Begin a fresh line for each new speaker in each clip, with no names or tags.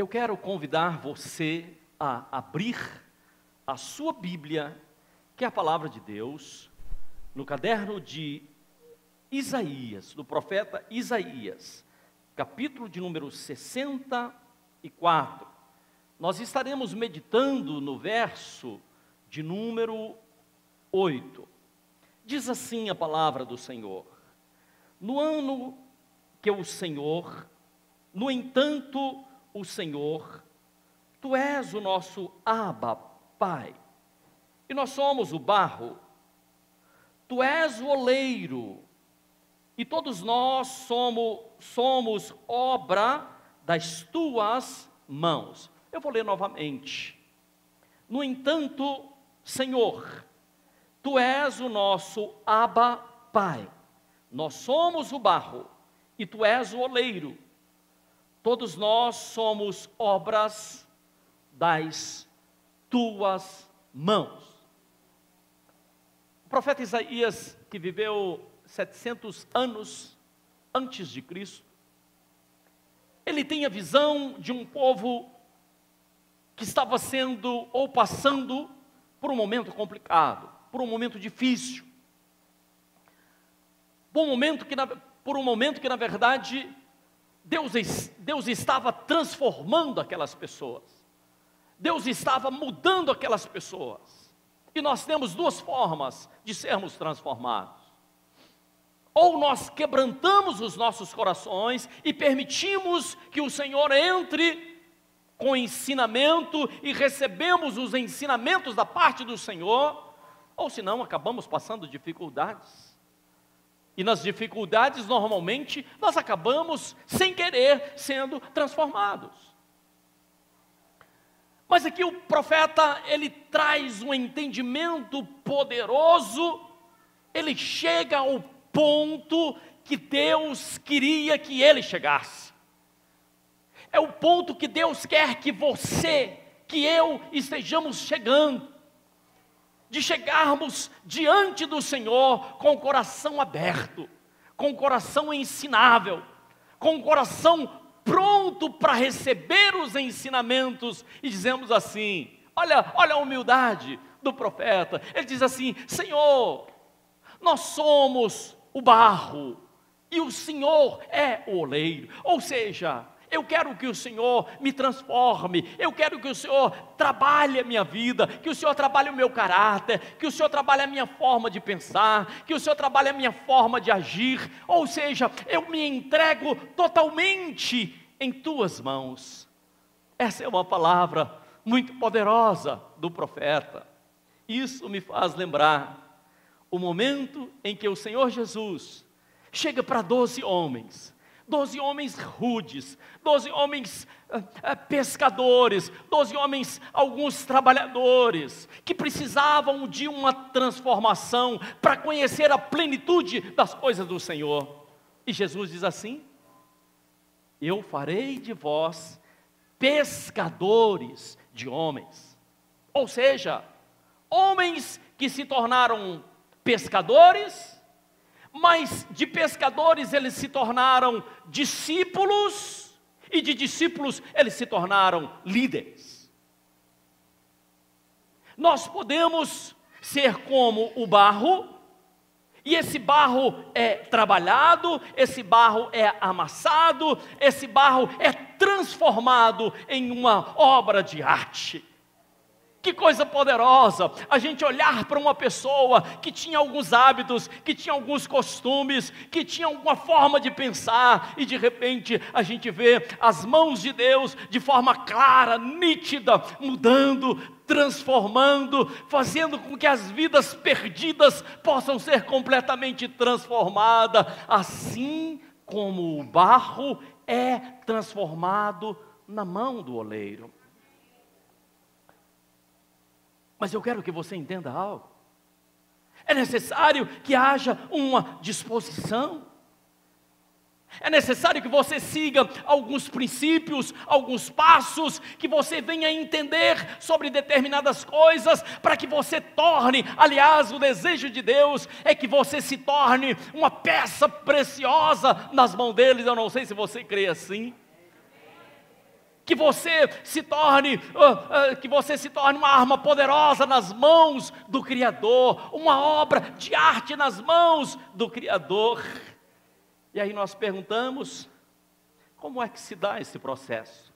Eu quero convidar você a abrir a sua Bíblia, que é a palavra de Deus, no caderno de Isaías, do profeta Isaías, capítulo de número 64. Nós estaremos meditando no verso de número 8. Diz assim a palavra do Senhor: no ano que o Senhor, no entanto, o Senhor, Tu és o nosso Abba, Pai, e nós somos o barro, Tu és o oleiro, e todos nós somos obra das Tuas mãos. Eu vou ler novamente. No entanto, Senhor, Tu és o nosso Abba, Pai, nós somos o barro, e Tu és o oleiro, todos nós somos obras das Tuas mãos. O profeta Isaías, que viveu 700 anos antes de Cristo, ele tem a visão de um povo que estava sendo ou passando por um momento complicado, por um momento difícil, por um momento que na verdade Deus estava transformando aquelas pessoas, Deus estava mudando aquelas pessoas. E nós temos duas formas de sermos transformados: ou nós quebrantamos os nossos corações e permitimos que o Senhor entre com ensinamento e recebemos os ensinamentos da parte do Senhor, ou senão acabamos passando dificuldades. E nas dificuldades, normalmente, nós acabamos, sem querer, sendo transformados. Mas aqui o profeta, ele traz um entendimento poderoso, ele chega ao ponto que Deus queria que ele chegasse. É o ponto que Deus quer que você, que eu estejamos chegando, de chegarmos diante do Senhor com o coração aberto, com o coração ensinável, com o coração pronto para receber os ensinamentos, e dizemos assim: olha a humildade do profeta. Ele diz assim: Senhor, nós somos o barro e o Senhor é o oleiro. Ou seja, eu quero que o Senhor me transforme, eu quero que o Senhor trabalhe a minha vida, que o Senhor trabalhe o meu caráter, que o Senhor trabalhe a minha forma de pensar, que o Senhor trabalhe a minha forma de agir. Ou seja, eu me entrego totalmente em Tuas mãos. Essa é uma palavra muito poderosa do profeta. Isso me faz lembrar o momento em que o Senhor Jesus chega para 12 homens rudes, 12 homens pescadores, 12 homens, alguns trabalhadores, que precisavam de uma transformação para conhecer a plenitude das coisas do Senhor. E Jesus diz assim: eu farei de vós pescadores de homens. Ou seja, homens que se tornaram pescadores, mas de pescadores eles se tornaram discípulos, e de discípulos eles se tornaram líderes. Nós podemos ser como o barro, e esse barro é trabalhado, esse barro é amassado, esse barro é transformado em uma obra de arte. Que coisa poderosa, a gente olhar para uma pessoa que tinha alguns hábitos, que tinha alguns costumes, que tinha alguma forma de pensar, e de repente a gente vê as mãos de Deus de forma clara, nítida, mudando, transformando, fazendo com que as vidas perdidas possam ser completamente transformadas, assim como o barro é transformado na mão do oleiro. Mas eu quero que você entenda algo. É necessário que haja uma disposição. É necessário que você siga alguns princípios, alguns passos, que você venha entender sobre determinadas coisas, para que você torne, aliás, o desejo de Deus é que você se torne uma peça preciosa nas mãos deles. Eu não sei se você crê assim. que você se torne uma arma poderosa nas mãos do Criador, uma obra de arte nas mãos do Criador. E aí nós perguntamos, como é que se dá esse processo?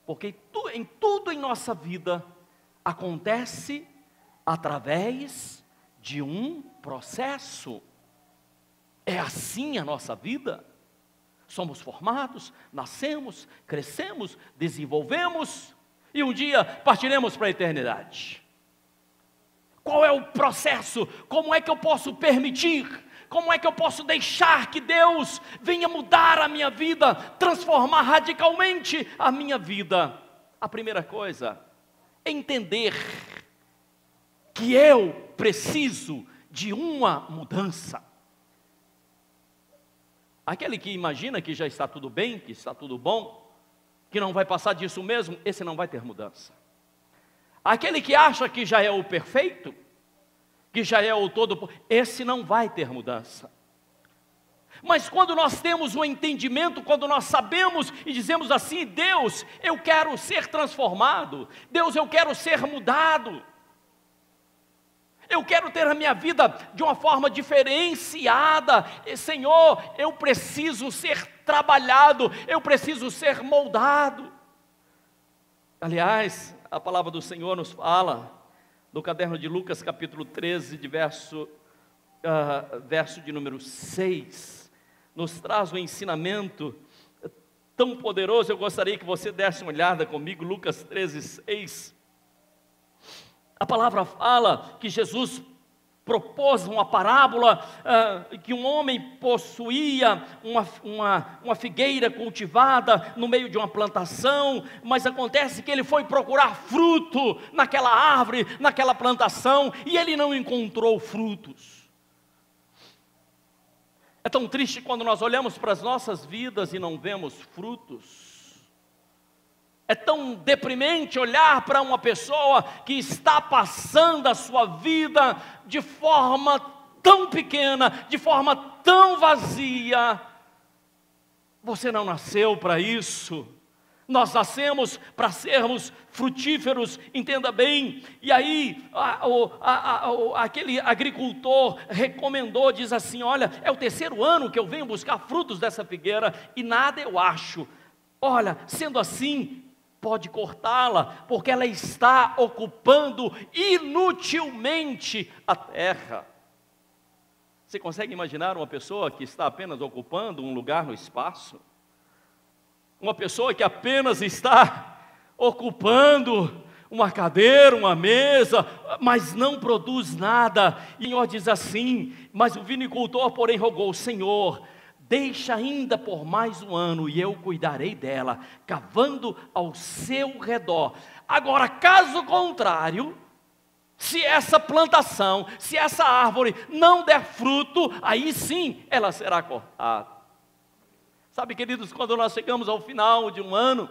Porque em tudo em nossa vida acontece através de um processo. É assim a nossa vida. Somos formados, nascemos, crescemos, desenvolvemos e um dia partiremos para a eternidade. Qual é o processo? Como é que eu posso permitir? Como é que eu posso deixar que Deus venha mudar a minha vida, transformar radicalmente a minha vida? A primeira coisa, entender que eu preciso de uma mudança. Aquele que imagina que já está tudo bem, que está tudo bom, que não vai passar disso mesmo, esse não vai ter mudança. Aquele que acha que já é o perfeito, que já é o todo, esse não vai ter mudança. Mas quando nós temos um entendimento, quando nós sabemos e dizemos assim, Deus, eu quero ser transformado, Deus, eu quero ser mudado, eu quero ter a minha vida de uma forma diferenciada. Senhor, eu preciso ser trabalhado, eu preciso ser moldado. Aliás, a palavra do Senhor nos fala, no caderno de Lucas, capítulo 13, de verso de número 6, nos traz um ensinamento tão poderoso. Eu gostaria que você desse uma olhada comigo, Lucas 13, 6. A palavra fala que Jesus propôs uma parábola, que um homem possuía uma figueira cultivada no meio de uma plantação, mas acontece que ele foi procurar fruto naquela árvore, naquela plantação, e ele não encontrou frutos. É tão triste quando nós olhamos para as nossas vidas e não vemos frutos. É tão deprimente olhar para uma pessoa que está passando a sua vida de forma tão pequena, de forma tão vazia. Você não nasceu para isso. Nós nascemos para sermos frutíferos, entenda bem. E aí, aquele agricultor recomendou, diz assim, olha, é o 3º ano que eu venho buscar frutos dessa figueira e nada eu acho. Olha, sendo assim, pode cortá-la, porque ela está ocupando inutilmente a terra. Você consegue imaginar uma pessoa que está apenas ocupando um lugar no espaço? Uma pessoa que apenas está ocupando uma cadeira, uma mesa, mas não produz nada. E o Senhor diz assim, mas o vinicultor, porém, rogou, Senhor, deixa ainda por mais um ano e eu cuidarei dela, cavando ao seu redor. Agora, caso contrário, se essa plantação, se essa árvore não der fruto, aí sim ela será cortada. Sabe, queridos, quando nós chegamos ao final de um ano,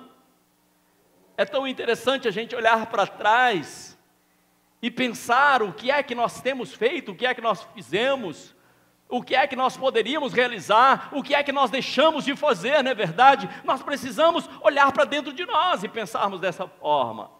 é tão interessante a gente olhar para trás e pensar o que é que nós temos feito, o que é que nós fizemos, o que é que nós poderíamos realizar, o que é que nós deixamos de fazer, não é verdade? Nós precisamos olhar para dentro de nós e pensarmos dessa forma.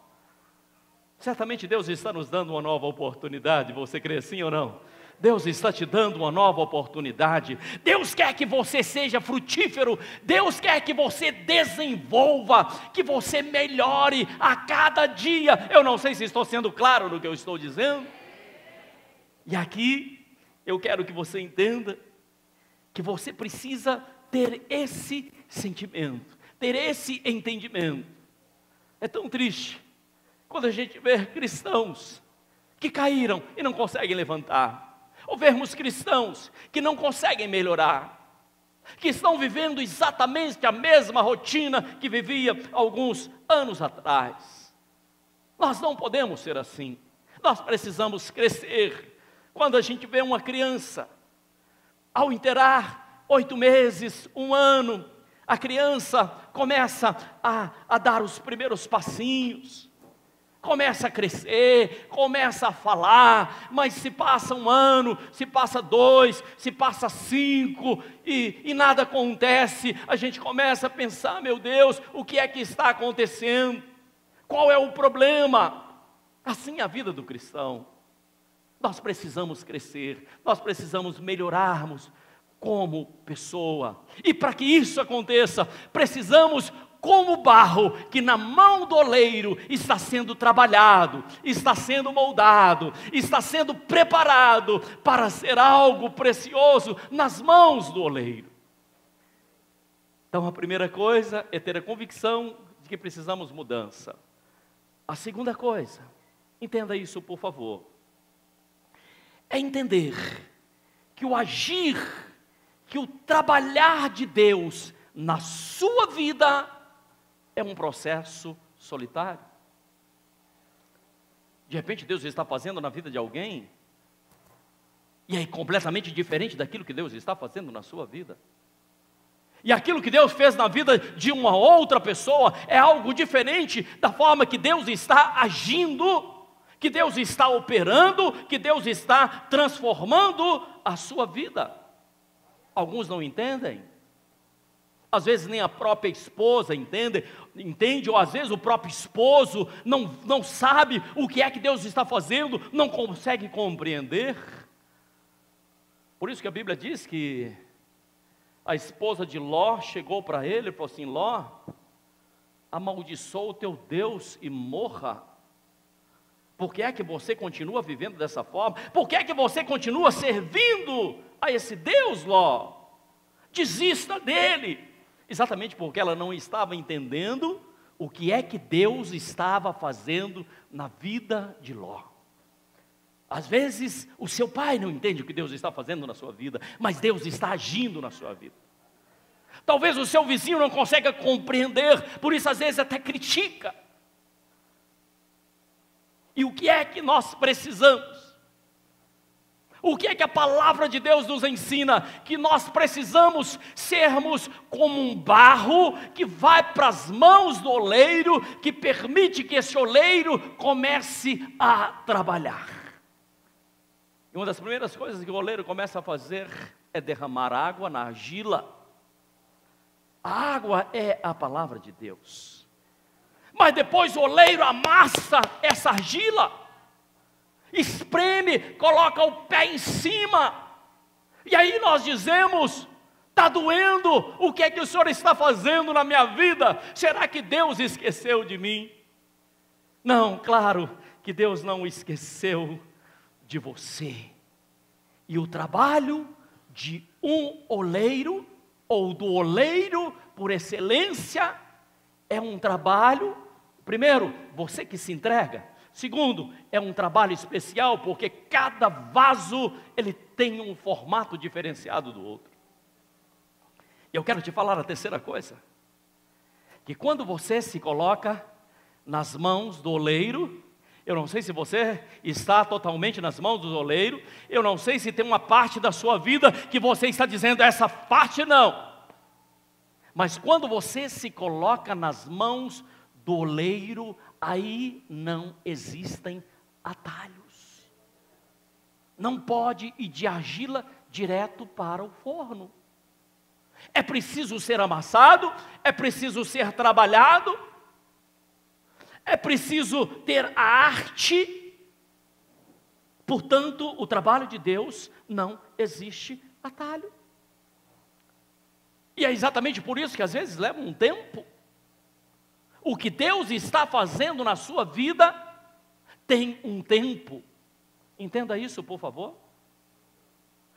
Certamente Deus está nos dando uma nova oportunidade, você crê sim ou não? Deus está te dando uma nova oportunidade. Deus quer que você seja frutífero. Deus quer que você desenvolva, que você melhore a cada dia. Eu não sei se estou sendo claro no que eu estou dizendo. E aqui eu quero que você entenda que você precisa ter esse sentimento, ter esse entendimento. É tão triste quando a gente vê cristãos que caíram e não conseguem levantar, ou vermos cristãos que não conseguem melhorar, que estão vivendo exatamente a mesma rotina que vivia alguns anos atrás. Nós não podemos ser assim. Nós precisamos crescer. Quando a gente vê uma criança, ao inteirar 8 meses, 1 ano, a criança começa a dar os primeiros passinhos, começa a crescer, começa a falar, mas se passa 1 ano, se passa 2, se passa 5, e nada acontece, a gente começa a pensar, meu Deus, o que é que está acontecendo? Qual é o problema? Assim é a vida do cristão. Nós precisamos crescer, nós precisamos melhorarmos como pessoa. E para que isso aconteça, precisamos, como barro que na mão do oleiro está sendo trabalhado, está sendo moldado, está sendo preparado para ser algo precioso nas mãos do oleiro. Então a primeira coisa é ter a convicção de que precisamos mudança. A segunda coisa, entenda isso por favor, é entender que o agir, que o trabalhar de Deus na sua vida é um processo solitário. De repente Deus está fazendo na vida de alguém, e é completamente diferente daquilo que Deus está fazendo na sua vida. E aquilo que Deus fez na vida de uma outra pessoa é algo diferente da forma que Deus está agindo, que Deus está operando, que Deus está transformando a sua vida. Alguns não entendem. Às vezes nem a própria esposa entende, ou às vezes o próprio esposo não sabe o que é que Deus está fazendo, não consegue compreender. Por isso que a Bíblia diz que a esposa de Ló chegou para ele e falou assim: Ló, amaldiçoa o teu Deus e morra. Por que é que você continua vivendo dessa forma? Por que é que você continua servindo a esse Deus, Ló? Desista dele. Exatamente porque ela não estava entendendo o que é que Deus estava fazendo na vida de Ló. Às vezes o seu pai não entende o que Deus está fazendo na sua vida, mas Deus está agindo na sua vida. Talvez o seu vizinho não consiga compreender, por isso às vezes até critica. E o que é que nós precisamos? O que é que a palavra de Deus nos ensina? Que nós precisamos sermos como um barro que vai para as mãos do oleiro, que permite que esse oleiro comece a trabalhar. E uma das primeiras coisas que o oleiro começa a fazer é derramar água na argila. A água é a palavra de Deus. Mas depois o oleiro amassa essa argila, espreme, coloca o pé em cima, e aí nós dizemos: está doendo, o que é que o Senhor está fazendo na minha vida? Será que Deus esqueceu de mim? Não, claro que Deus não esqueceu de você. E o trabalho de um oleiro, ou do oleiro por excelência, é um trabalho, primeiro, você que se entrega. Segundo, é um trabalho especial, porque cada vaso, ele tem um formato diferenciado do outro. E eu quero te falar a terceira coisa, que quando você se coloca nas mãos do oleiro, eu não sei se você está totalmente nas mãos do oleiro, eu não sei se tem uma parte da sua vida que você está dizendo: essa parte não. Mas quando você se coloca nas mãos do oleiro, aí não existem atalhos. Não pode ir de argila direto para o forno. É preciso ser amassado, é preciso ser trabalhado, é preciso ter a arte. Portanto, o trabalho de Deus não existe atalho. E é exatamente por isso que às vezes leva um tempo. O que Deus está fazendo na sua vida tem um tempo. Entenda isso, por favor.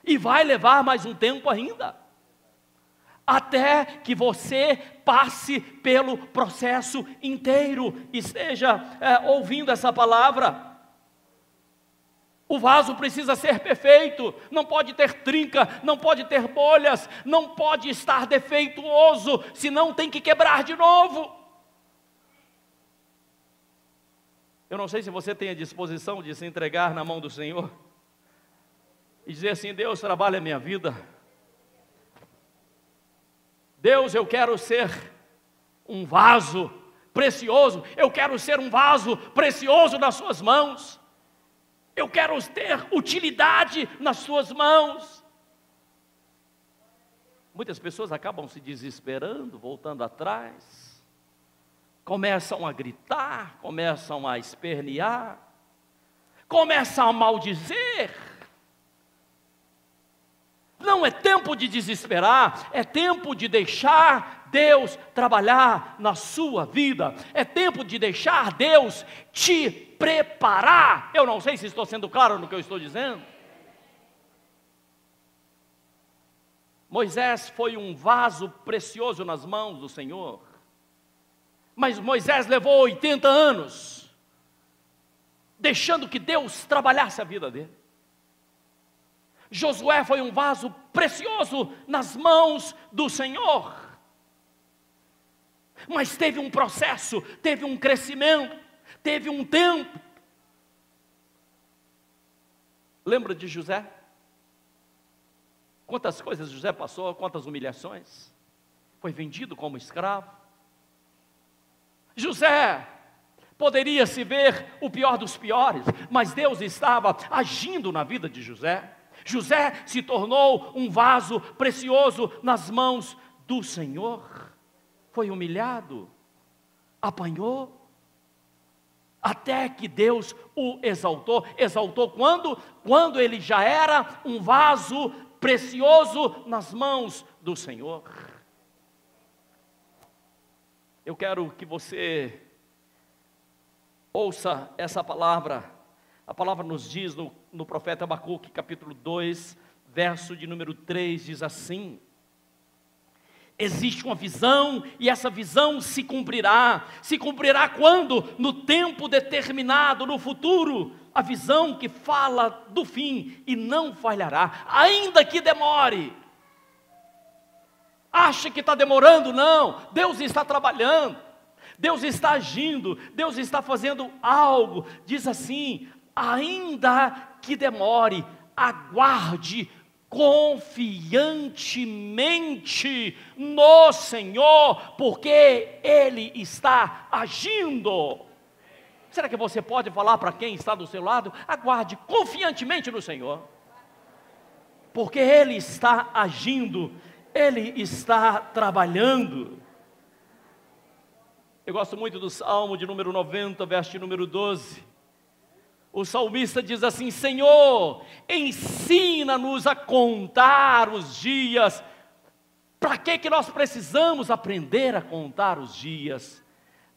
E vai levar mais um tempo ainda, até que você passe pelo processo inteiro, esteja ouvindo essa palavra. O vaso precisa ser perfeito, não pode ter trinca, não pode ter bolhas, não pode estar defeituoso, senão tem que quebrar de novo. Eu não sei se você tem a disposição de se entregar na mão do Senhor e dizer assim: Deus, trabalha a minha vida. Deus, eu quero ser um vaso precioso, eu quero ser um vaso precioso nas suas mãos, eu quero ter utilidade nas suas mãos. Muitas pessoas acabam se desesperando, voltando atrás, começam a gritar, começam a espernear, começam a maldizer. Não é tempo de desesperar, é tempo de deixar Deus trabalhar na sua vida, é tempo de deixar Deus te preparar. Eu não sei se estou sendo claro no que eu estou dizendo. Moisés foi um vaso precioso nas mãos do Senhor, mas Moisés levou 80 anos, deixando que Deus trabalhasse a vida dele. Josué foi um vaso precioso nas mãos do Senhor, mas teve um processo, teve um crescimento, teve um tempo. Lembra de José? Quantas coisas José passou, quantas humilhações, foi vendido como escravo. José poderia se ver o pior dos piores, mas Deus estava agindo na vida de José. José se tornou um vaso precioso nas mãos do Senhor. Foi humilhado, apanhou, até que Deus o exaltou. Exaltou quando? Quando ele já era um vaso precioso nas mãos do Senhor. Eu quero que você ouça essa palavra. A palavra nos diz no profeta Abacuque, capítulo 2, verso de número 3, diz assim: existe uma visão, e essa visão se cumprirá. Se cumprirá quando? No tempo determinado, no futuro. A visão que fala do fim e não falhará, ainda que demore. Acha que está demorando? Não, Deus está trabalhando, Deus está agindo, Deus está fazendo algo. Diz assim: ainda que demore, aguarde confiantemente no Senhor, porque Ele está agindo. Será que você pode falar para quem está do seu lado? Aguarde confiantemente no Senhor, porque Ele está agindo, Ele está trabalhando. Eu gosto muito do Salmo de número 90, verso de número 12. O salmista diz assim: Senhor, ensina-nos a contar os dias. Para que nós precisamos aprender a contar os dias?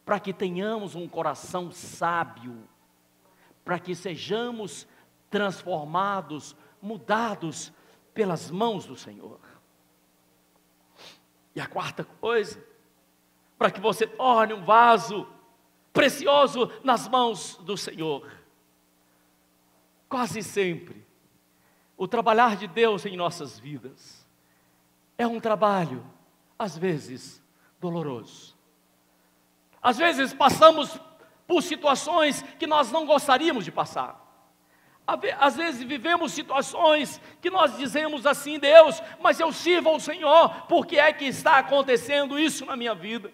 Para que tenhamos um coração sábio, para que sejamos transformados, mudados pelas mãos do Senhor. E a quarta coisa, para que você torne um vaso precioso nas mãos do Senhor. Quase sempre, o trabalhar de Deus em nossas vidas é um trabalho, às vezes, doloroso. Às vezes passamos por situações que nós não gostaríamos de passar. Às vezes vivemos situações que nós dizemos assim: Deus, mas eu sirvo ao Senhor, por que é que está acontecendo isso na minha vida?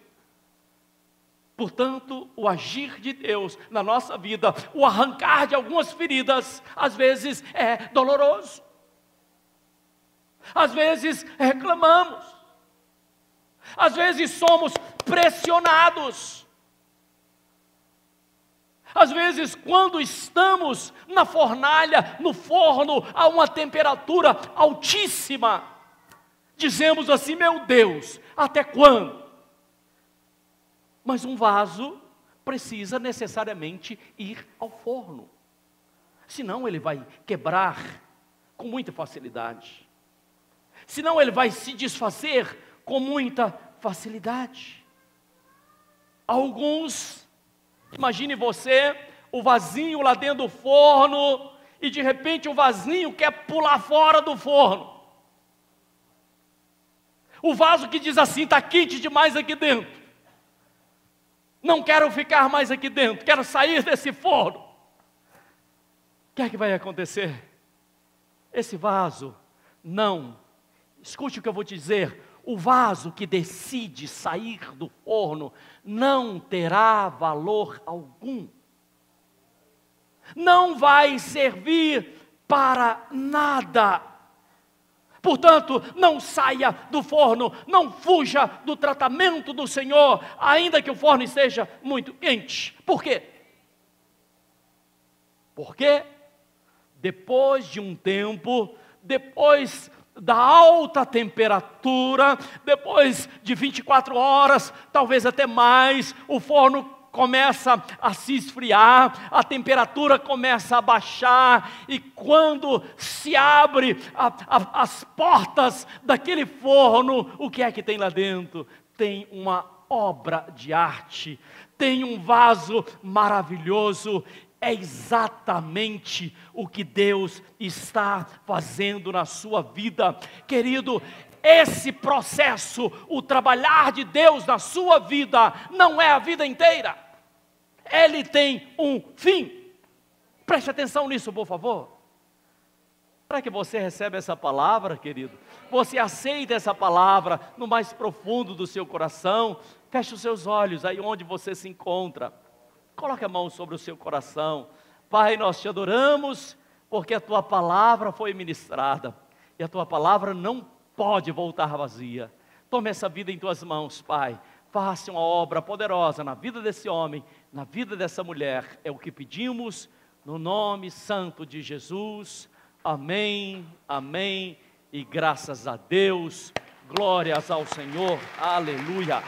Portanto, o agir de Deus na nossa vida, o arrancar de algumas feridas, às vezes é doloroso. Às vezes reclamamos. Às vezes somos pressionados. Às vezes, quando estamos na fornalha, no forno, a uma temperatura altíssima, dizemos assim: meu Deus, até quando? Mas um vaso precisa necessariamente ir ao forno, senão ele vai quebrar com muita facilidade, senão ele vai se desfazer com muita facilidade. Alguns, imagine você, o vasinho lá dentro do forno, e de repente o vasinho quer pular fora do forno. O vaso que diz assim: está quente demais aqui dentro, não quero ficar mais aqui dentro, quero sair desse forno. O que é que vai acontecer? Esse vaso não, escute o que eu vou te dizer, o vaso que decide sair do forno não terá valor algum. Não vai servir para nada. Portanto, não saia do forno, não fuja do tratamento do Senhor, ainda que o forno esteja muito quente. Por quê? Porque depois de um tempo, depois da alta temperatura, depois de 24 horas, talvez até mais, o forno começa a se esfriar, a temperatura começa a baixar, e quando se abre as portas daquele forno, o que é que tem lá dentro? Tem uma obra de arte, tem um vaso maravilhoso. É exatamente o que Deus está fazendo na sua vida, querido. Esse processo, o trabalhar de Deus na sua vida, não é a vida inteira. Ele tem um fim. Preste atenção nisso, por favor. Para que você receba essa palavra, querido, você aceita essa palavra no mais profundo do seu coração, feche os seus olhos aí onde você se encontra. Coloque a mão sobre o seu coração. Pai, nós te adoramos, porque a tua palavra foi ministrada, e a tua palavra não pode voltar vazia. Tome essa vida em tuas mãos, Pai. Faça uma obra poderosa na vida desse homem, na vida dessa mulher. É o que pedimos, no nome santo de Jesus. Amém, amém, e graças a Deus. Glórias ao Senhor. Aleluia.